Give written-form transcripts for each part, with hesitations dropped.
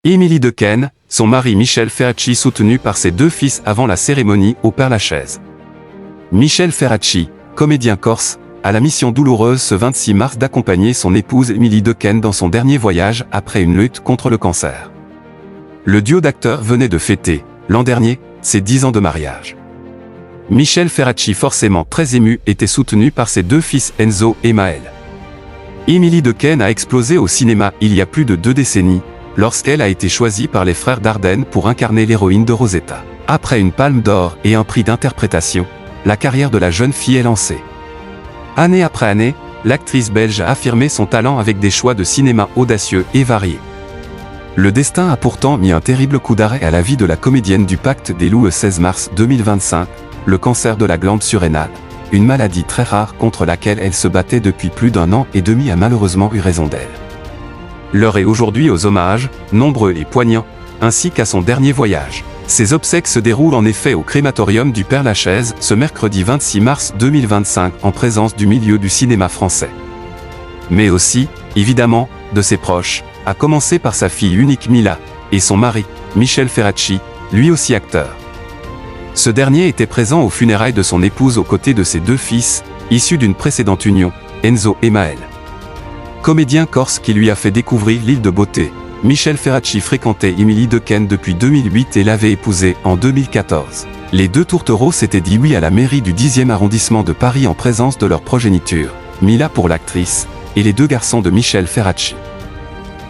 Émilie Dequesne, son mari Michel Ferracci soutenu par ses deux fils avant la cérémonie au Père-Lachaise. Michel Ferracci, comédien corse, a la mission douloureuse ce 26 mars d'accompagner son épouse Émilie Dequesne dans son dernier voyage après une lutte contre le cancer. Le duo d'acteurs venait de fêter, l'an dernier, ses 10 ans de mariage. Michel Ferracci, forcément très ému, était soutenu par ses deux fils Enzo et Maël. Émilie Dequesne a explosé au cinéma il y a plus de 2 décennies, lorsqu'elle a été choisie par les frères Dardenne pour incarner l'héroïne de Rosetta. Après une palme d'or et un prix d'interprétation, la carrière de la jeune fille est lancée. Année après année, l'actrice belge a affirmé son talent avec des choix de cinéma audacieux et variés. Le destin a pourtant mis un terrible coup d'arrêt à la vie de la comédienne du Pacte des Loups le 16 mars 2025, le cancer de la glande surrénale, une maladie très rare contre laquelle elle se battait depuis plus d'1 an et demi, a malheureusement eu raison d'elle. L'heure est aujourd'hui aux hommages, nombreux et poignants, ainsi qu'à son dernier voyage. Ses obsèques se déroulent en effet au crématorium du Père-Lachaise ce mercredi 26 mars 2025 en présence du milieu du cinéma français. Mais aussi, évidemment, de ses proches, à commencer par sa fille unique Mila, et son mari, Michel Ferracci, lui aussi acteur. Ce dernier était présent aux funérailles de son épouse aux côtés de ses 2 fils, issus d'une précédente union, Enzo et Maël. Comédien corse qui lui a fait découvrir l'île de beauté, Michel Ferracci fréquentait Émilie Dequesne depuis 2008 et l'avait épousée en 2014. Les 2 tourtereaux s'étaient dit oui à la mairie du 10e arrondissement de Paris en présence de leur progéniture, Mila pour l'actrice, et les 2 garçons de Michel Ferracci.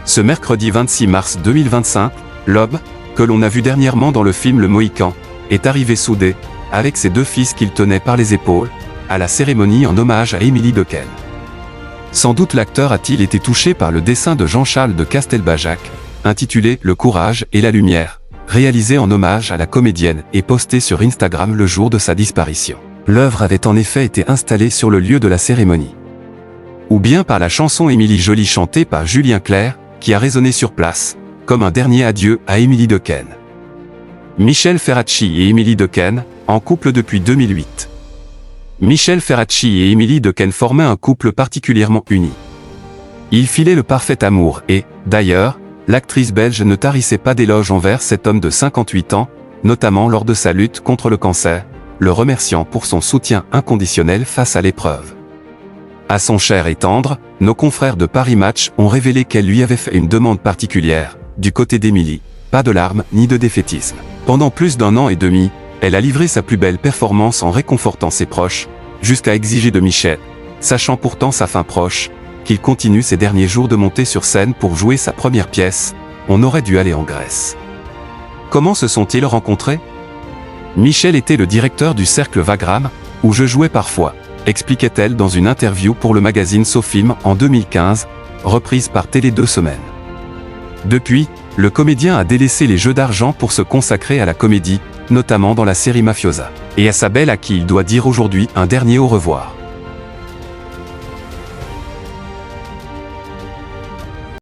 Ce mercredi 26 mars 2025, l'homme, que l'on a vu dernièrement dans le film Le Mohican, est arrivé soudé, avec ses 2 fils qu'il tenait par les épaules, à la cérémonie en hommage à Émilie Dequesne. Sans doute l'acteur a-t-il été touché par le dessin de Jean-Charles de Castelbajac, intitulé Le courage et la lumière, réalisé en hommage à la comédienne et posté sur Instagram le jour de sa disparition. L'œuvre avait en effet été installée sur le lieu de la cérémonie. Ou bien par la chanson Émilie Jolie chantée par Julien Clerc, qui a résonné sur place, comme un dernier adieu à Émilie Dequesne. Michel Ferracci et Émilie Dequesne, en couple depuis 2008. Michel Ferracci et Émilie Dequesne formaient un couple particulièrement uni. Ils filaient le parfait amour et, d'ailleurs, l'actrice belge ne tarissait pas d'éloges envers cet homme de 58 ans, notamment lors de sa lutte contre le cancer, le remerciant pour son soutien inconditionnel face à l'épreuve. À son cher et tendre, nos confrères de Paris Match ont révélé qu'elle lui avait fait une demande particulière, du côté d'Émilie, pas de larmes ni de défaitisme. Pendant plus d'1 an et demi, elle a livré sa plus belle performance en réconfortant ses proches, jusqu'à exiger de Michel, sachant pourtant sa fin proche, qu'il continue ces derniers jours de monter sur scène pour jouer sa première pièce, On aurait dû aller en Grèce. Comment se sont-ils rencontrés? Michel était le directeur du Cercle Wagram, où je jouais parfois, expliquait-elle dans une interview pour le magazine SoFilm en 2015, reprise par Télé 2 Semaines. Depuis, le comédien a délaissé les jeux d'argent pour se consacrer à la comédie, notamment dans la série Mafiosa, et à sa belle à qui il doit dire aujourd'hui un dernier au revoir.